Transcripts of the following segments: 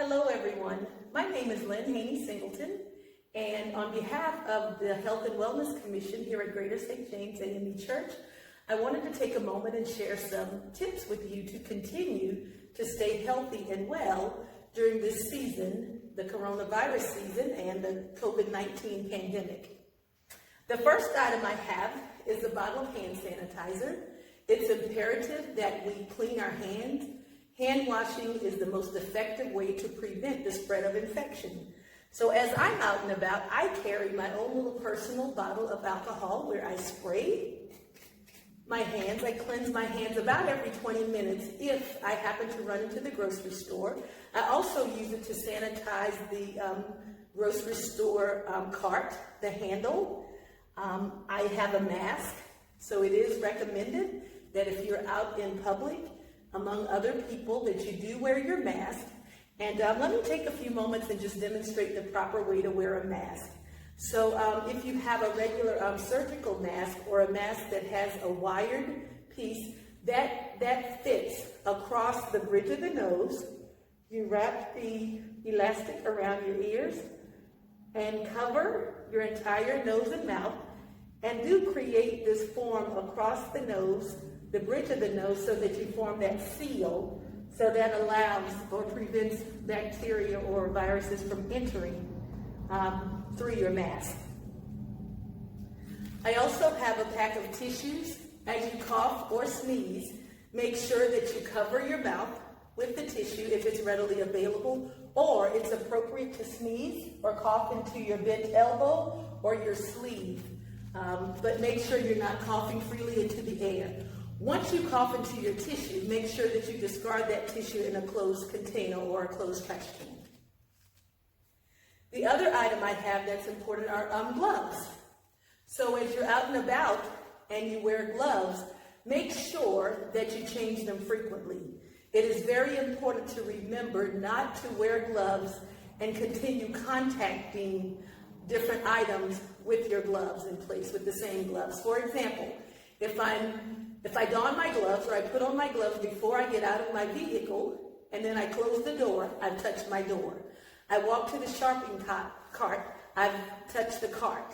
Hello everyone, my name is Lynn Haney-Singleton, and on behalf of the Health and Wellness Commission here at Greater St. James AME Church, I wanted to take a moment and share some tips with you to continue to stay healthy and well during this season, the coronavirus season and the COVID-19 pandemic. The first item I have is a bottle of hand sanitizer. It's imperative that we clean our hands. Hand washing is the most effective way to prevent the spread of infection. So as I'm out and about, I carry my own little personal bottle of alcohol where I spray my hands. I cleanse my hands about every 20 minutes if I happen to run into the grocery store. I also use it to sanitize the grocery store cart, the handle. I have a mask, so it is recommended that if you're out in public among other people that you do wear your mask. And let me take a few moments and just demonstrate the proper way to wear a mask. So if you have a regular surgical mask or a mask that has a wired piece, that fits across the bridge of the nose. You wrap the elastic around your ears and cover your entire nose and mouth, and do create this form across the nose, the bridge of the nose, so that you form that seal, so that allows or prevents bacteria or viruses from entering through your mask. I also have a pack of tissues. As you cough or sneeze, make sure that you cover your mouth with the tissue if it's readily available, or it's appropriate to sneeze or cough into your bent elbow or your sleeve. But make sure you're not coughing freely into the air. Once you cough into your tissue, make sure that you discard that tissue in a closed container or a closed trash can. The other item I have that's important are gloves. So as you're out and about and you wear gloves, make sure that you change them frequently. It is very important to remember not to wear gloves and continue contacting different items with your gloves in place, with the same gloves. For example, if I don my gloves or I put on my gloves before I get out of my vehicle and then I close the door, I've touched my door. I walk to the shopping cart, I've touched the cart.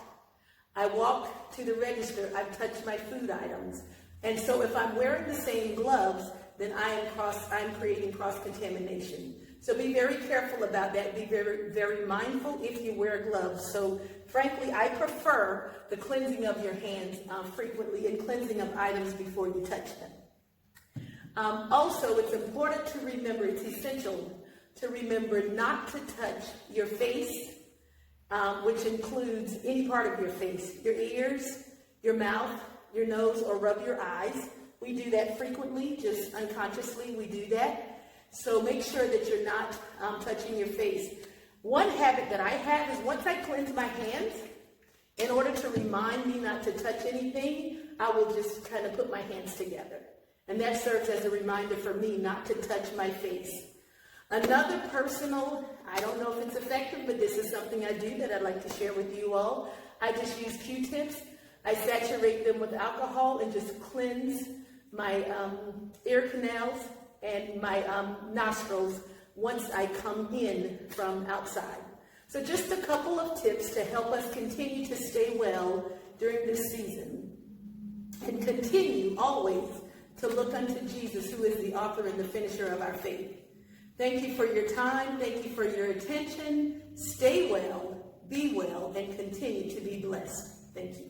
I walk to the register, I've touched my food items. And so if I'm wearing the same gloves, then I'm creating cross-contamination. So be very careful about that. Be very, very mindful if you wear gloves. So frankly, I prefer the cleansing of your hands frequently and cleansing of items before you touch them. Also, it's important to remember, it's essential to remember not to touch your face, which includes any part of your face, your ears, your mouth, your nose, or rub your eyes. We do that frequently, just unconsciously we do that. So make sure that you're not touching your face. One habit that I have is once I cleanse my hands, in order to remind me not to touch anything, I will just kind of put my hands together. And that serves as a reminder for me not to touch my face. Another personal, I don't know if it's effective, but this is something I do that I'd like to share with you all. I just use Q-tips. I saturate them with alcohol and just cleanse my ear canals and my nostrils once I come in from outside. So just a couple of tips to help us continue to stay well during this season and continue always to look unto Jesus, who is the author and the finisher of our faith. Thank you for your time. Thank you for your attention. Stay well, be well, and continue to be blessed. Thank you.